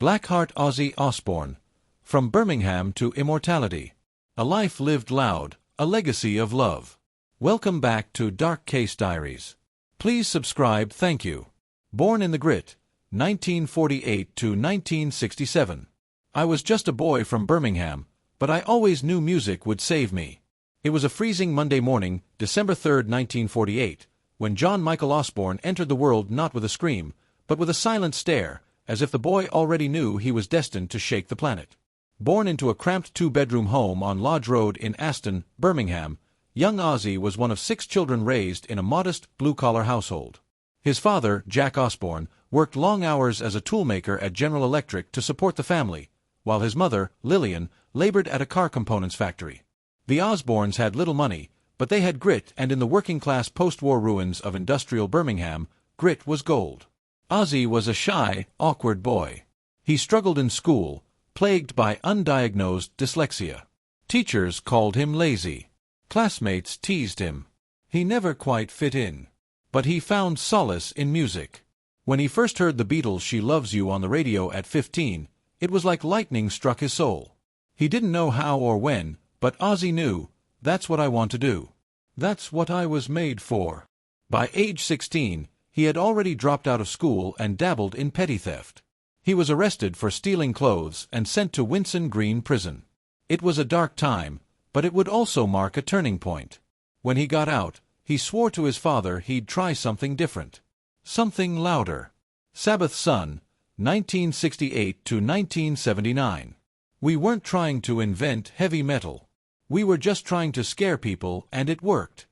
Blackheart Ozzy Osbourne. From Birmingham to Immortality. A life lived loud, a legacy of love. Welcome back to Dark Case Diaries. Please subscribe, thank you. Born in the Grit, 1948 to 1967. I was just a boy from Birmingham, but I always knew music would save me. It was a freezing Monday morning, December 3, 1948, when John Michael Osbourne entered the world not with a scream, but with a silent stare, as if the boy already knew he was destined to shake the planet. Born into a cramped two-bedroom home on Lodge Road in Aston, Birmingham, young Ozzy was one of 6 children raised in a modest, blue-collar household. His father, Jack Osbourne, worked long hours as a toolmaker at General Electric to support the family, while his mother, Lillian, labored at a car components factory. The Osbournes had little money, but they had grit, and in the working-class post-war ruins of industrial Birmingham, grit was gold. Ozzy was a shy, awkward boy. He struggled in school, plagued by undiagnosed dyslexia. Teachers called him lazy. Classmates teased him. He never quite fit in. But he found solace in music. When he first heard the Beatles' She Loves You on the radio at 15, it was like lightning struck his soul. He didn't know how or when, but Ozzy knew, that's what I want to do. That's what I was made for. By age 16, he had already dropped out of school and dabbled in petty theft. He was arrested for stealing clothes and sent to Winson Green Prison. It was a dark time, but it would also mark a turning point. When he got out, he swore to his father he'd try something different. Something louder. Sabbath Son, 1968 to 1979. We weren't trying to invent heavy metal. We were just trying to scare people, and it worked.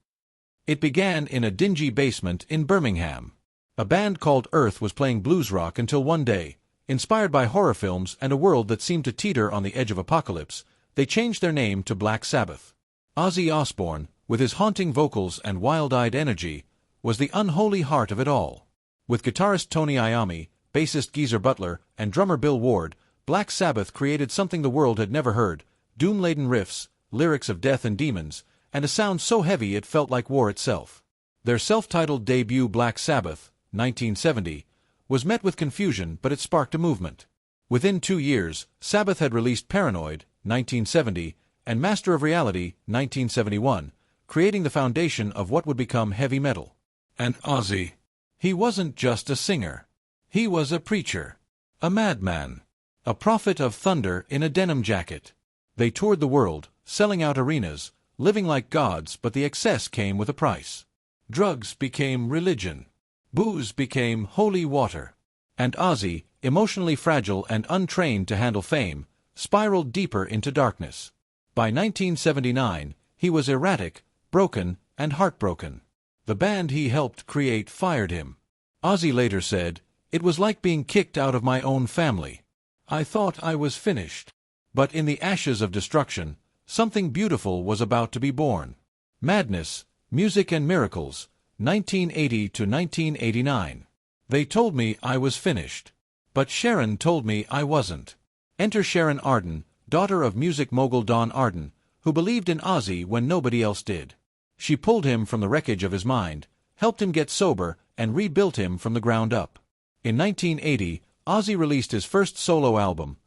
It began in a dingy basement in Birmingham. A band called Earth was playing blues rock until one day, inspired by horror films and a world that seemed to teeter on the edge of apocalypse, they changed their name to Black Sabbath. Ozzy Osbourne, with his haunting vocals and wild-eyed energy, was the unholy heart of it all. With guitarist Tony Iommi, bassist Geezer Butler, and drummer Bill Ward, Black Sabbath created something the world had never heard: doom-laden riffs, lyrics of death and demons, and a sound so heavy it felt like war itself. Their self-titled debut, Black Sabbath, 1970, was met with confusion, but it sparked a movement. Within 2 years, Sabbath had released Paranoid, 1970, and Master of Reality, 1971, creating the foundation of what would become heavy metal. And Ozzy, he wasn't just a singer. He was a preacher, a madman, a prophet of thunder in a denim jacket. They toured the world, selling out arenas, living like gods, but the excess came with a price. Drugs became religion. Booze became holy water. And Ozzy, emotionally fragile and untrained to handle fame, spiraled deeper into darkness. By 1979, he was erratic, broken, and heartbroken. The band he helped create fired him. Ozzy later said, "It was like being kicked out of my own family. I thought I was finished." But in the ashes of destruction, something beautiful was about to be born. Madness, Music and Miracles, 1980 to 1989. They told me I was finished. But Sharon told me I wasn't. Enter Sharon Arden, daughter of music mogul Don Arden, who believed in Ozzy when nobody else did. She pulled him from the wreckage of his mind, helped him get sober, and rebuilt him from the ground up. In 1980, Ozzy released his first solo album,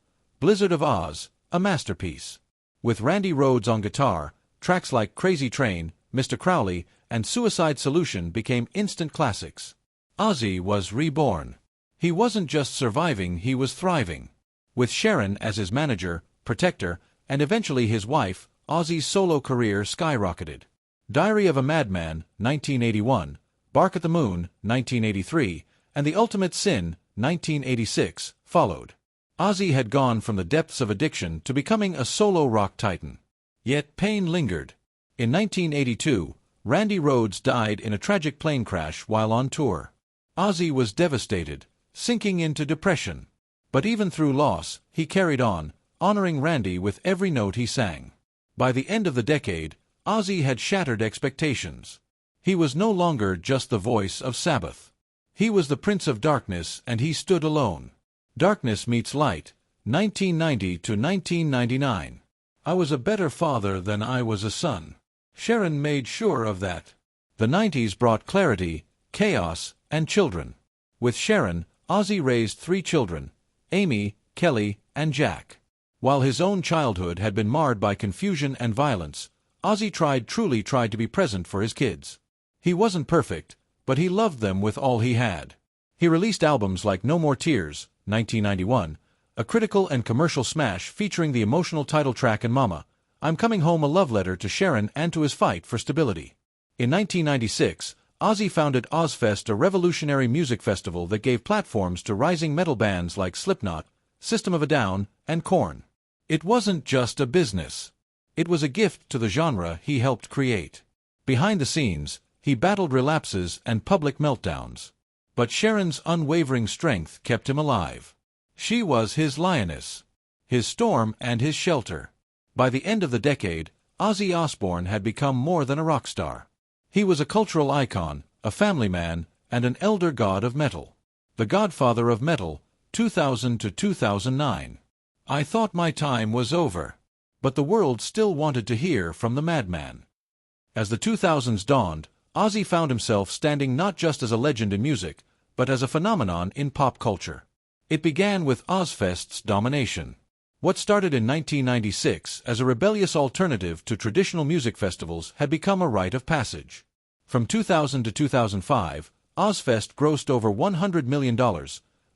Blizzard of Oz, a masterpiece. With Randy Rhoads on guitar, tracks like Crazy Train, Mr. Crowley, and Suicide Solution became instant classics. Ozzy was reborn. He wasn't just surviving, he was thriving. With Sharon as his manager, protector, and eventually his wife, Ozzy's solo career skyrocketed. Diary of a Madman, 1981, Bark at the Moon, 1983, and The Ultimate Sin, 1986, followed. Ozzy had gone from the depths of addiction to becoming a solo rock titan. Yet pain lingered. In 1982, Randy Rhoads died in a tragic plane crash while on tour. Ozzy was devastated, sinking into depression. But even through loss, he carried on, honoring Randy with every note he sang. By the end of the decade, Ozzy had shattered expectations. He was no longer just the voice of Sabbath. He was the Prince of Darkness, and he stood alone. Darkness Meets Light, 1990 to 1999. I was a better father than I was a son. Sharon made sure of that. The 90s brought clarity, chaos, and children. With Sharon, Ozzy raised 3 children: Amy, Kelly, and Jack. While his own childhood had been marred by confusion and violence, Ozzy truly tried to be present for his kids. He wasn't perfect, but he loved them with all he had. He released albums like No More Tears, 1991, a critical and commercial smash featuring the emotional title track, and Mama, I'm Coming Home, a love letter to Sharon and to his fight for stability. In 1996, Ozzy founded Ozzfest, a revolutionary music festival that gave platforms to rising metal bands like Slipknot, System of a Down, and Korn. It wasn't just a business. It was a gift to the genre he helped create. Behind the scenes, he battled relapses and public meltdowns. But Sharon's unwavering strength kept him alive. She was his lioness, his storm and his shelter. By the end of the decade, Ozzy Osbourne had become more than a rock star. He was a cultural icon, a family man, and an elder god of metal. The Godfather of Metal, 2000 to 2009. I thought my time was over. But the world still wanted to hear from the madman. As the 2000s dawned, Ozzy found himself standing not just as a legend in music, but as a phenomenon in pop culture. It began with Ozzfest's domination. What started in 1996 as a rebellious alternative to traditional music festivals had become a rite of passage. From 2000 to 2005, Ozzfest grossed over $100 million,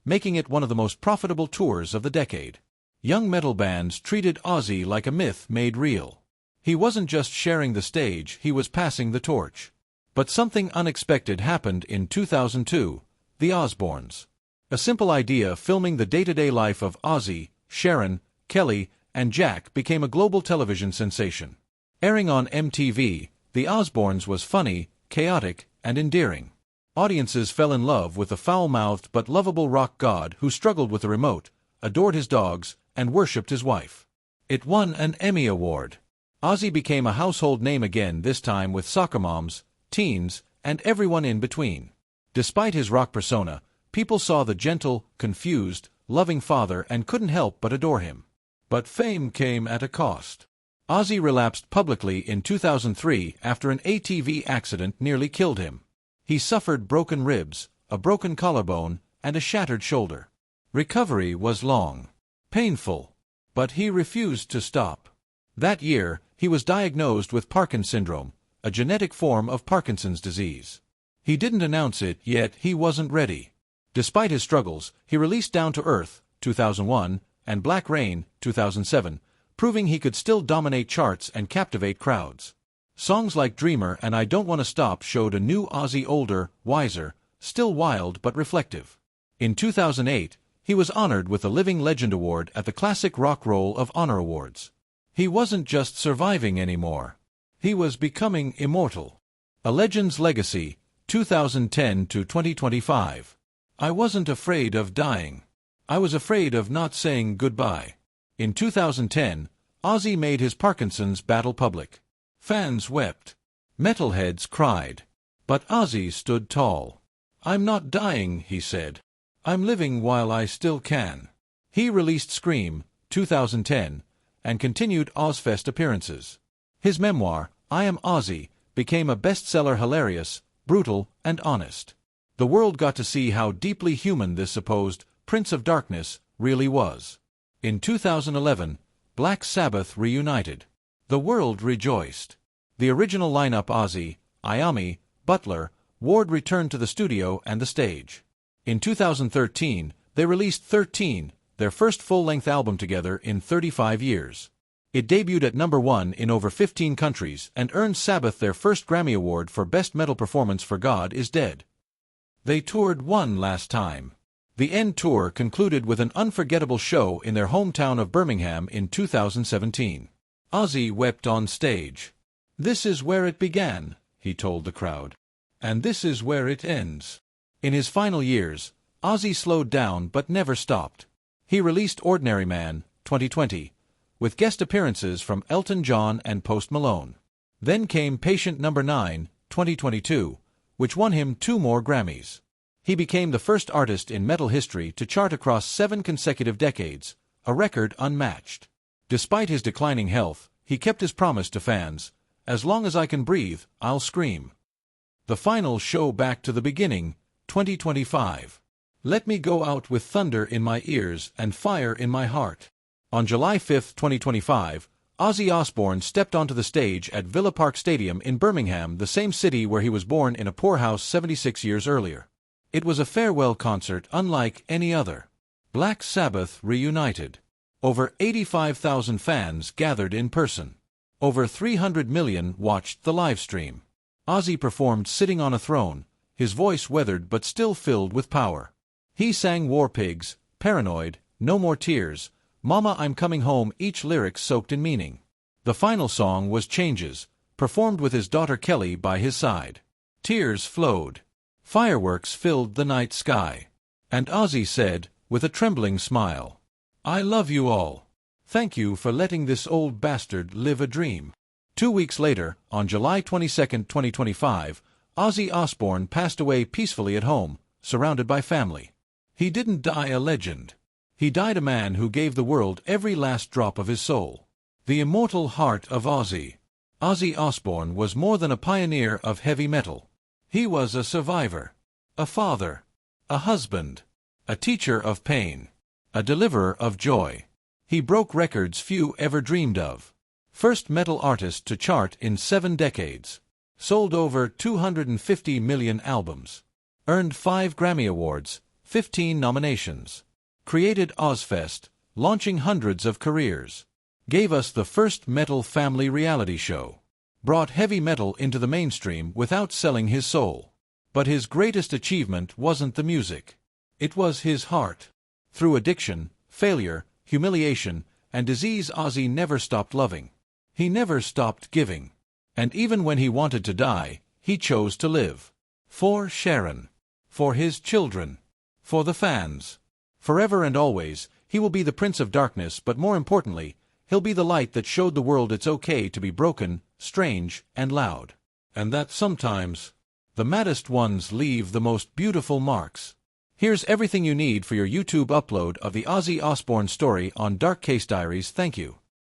making it one of the most profitable tours of the decade. Young metal bands treated Ozzy like a myth made real. He wasn't just sharing the stage, he was passing the torch. But something unexpected happened in 2002, the Osbournes. A simple idea filming the day-to-day life of Ozzy, Sharon, Kelly, and Jack became a global television sensation. Airing on MTV, the Osbournes was funny, chaotic, and endearing. Audiences fell in love with the foul-mouthed but lovable rock god who struggled with the remote, adored his dogs, and worshipped his wife. It won an Emmy Award. Ozzy became a household name again, this time with soccer moms, teens, and everyone in between. Despite his rock persona, people saw the gentle, confused, loving father and couldn't help but adore him. But fame came at a cost. Ozzy relapsed publicly in 2003 after an ATV accident nearly killed him. He suffered broken ribs, a broken collarbone, and a shattered shoulder. Recovery was long, painful, but he refused to stop. That year, he was diagnosed with Parkinson's syndrome, a genetic form of Parkinson's disease. He didn't announce it, yet he wasn't ready. Despite his struggles, he released Down to Earth, 2001, and Black Rain, 2007, proving he could still dominate charts and captivate crowds. Songs like Dreamer and I Don't Wanna Stop showed a new Ozzy, older, wiser, still wild but reflective. In 2008, he was honored with the Living Legend Award at the Classic Rock Roll of Honor Awards. He wasn't just surviving anymore. He was becoming immortal. A Legend's Legacy, 2010 to 2025. I wasn't afraid of dying. I was afraid of not saying goodbye. In 2010, Ozzy made his Parkinson's battle public. Fans wept. Metalheads cried. But Ozzy stood tall. I'm not dying, he said. I'm living while I still can. He released Scream, 2010, and continued Ozzfest appearances. His memoir, I Am Ozzy, became a bestseller, hilarious, brutal, and honest. The world got to see how deeply human this supposed Prince of Darkness really was. In 2011, Black Sabbath reunited. The world rejoiced. The original lineup, Ozzy, Iommi, Butler, Ward, returned to the studio and the stage. In 2013, they released 13, their first full-length album together in 35 years. It debuted at #1 in over 15 countries and earned Sabbath their first Grammy Award for Best Metal Performance for God Is Dead. They toured one last time. The End Tour concluded with an unforgettable show in their hometown of Birmingham in 2017. Ozzy wept on stage. This is where it began, he told the crowd. And this is where it ends. In his final years, Ozzy slowed down but never stopped. He released Ordinary Man, 2020, with guest appearances from Elton John and Post Malone. Then came Patient Number 9, 2022, which won him 2 more Grammys. He became the first artist in metal history to chart across 7 consecutive decades, a record unmatched. Despite his declining health, he kept his promise to fans, as long as I can breathe, I'll scream. The final show, Back to the Beginning, 2025. Let me go out with thunder in my ears and fire in my heart. On July 5, 2025, Ozzy Osbourne stepped onto the stage at Villa Park Stadium in Birmingham, the same city where he was born in a poorhouse 76 years earlier. It was a farewell concert unlike any other. Black Sabbath reunited. Over 85,000 fans gathered in person. Over 300 million watched the live stream. Ozzy performed sitting on a throne, his voice weathered but still filled with power. He sang War Pigs, Paranoid, No More Tears, Mama I'm Coming Home, each lyric soaked in meaning. The final song was Changes, performed with his daughter Kelly by his side. Tears flowed. Fireworks filled the night sky. And Ozzy said, with a trembling smile, I love you all. Thank you for letting this old bastard live a dream. 2 weeks later, on July 22, 2025, Ozzy Osbourne passed away peacefully at home, surrounded by family. He didn't die a legend. He died a man who gave the world every last drop of his soul. The immortal heart of Ozzy. Ozzy Osbourne was more than a pioneer of heavy metal. He was a survivor, a father, a husband, a teacher of pain, a deliverer of joy. He broke records few ever dreamed of. First metal artist to chart in 7 decades. Sold over 250 million albums. Earned 5 Grammy Awards, 15 nominations. Created Ozzfest, launching hundreds of careers. Gave us the first metal family reality show. Brought heavy metal into the mainstream without selling his soul. But his greatest achievement wasn't the music. It was his heart. Through addiction, failure, humiliation, and disease, Ozzy never stopped loving. He never stopped giving. And even when he wanted to die, he chose to live. For Sharon. For his children. For the fans. Forever and always, he will be the Prince of Darkness, but more importantly, he'll be the light that showed the world it's okay to be broken, strange, and loud. And that sometimes, the maddest ones leave the most beautiful marks. Here's everything you need for your YouTube upload of the Ozzy Osbourne story on Dark Case Diaries. Thank you.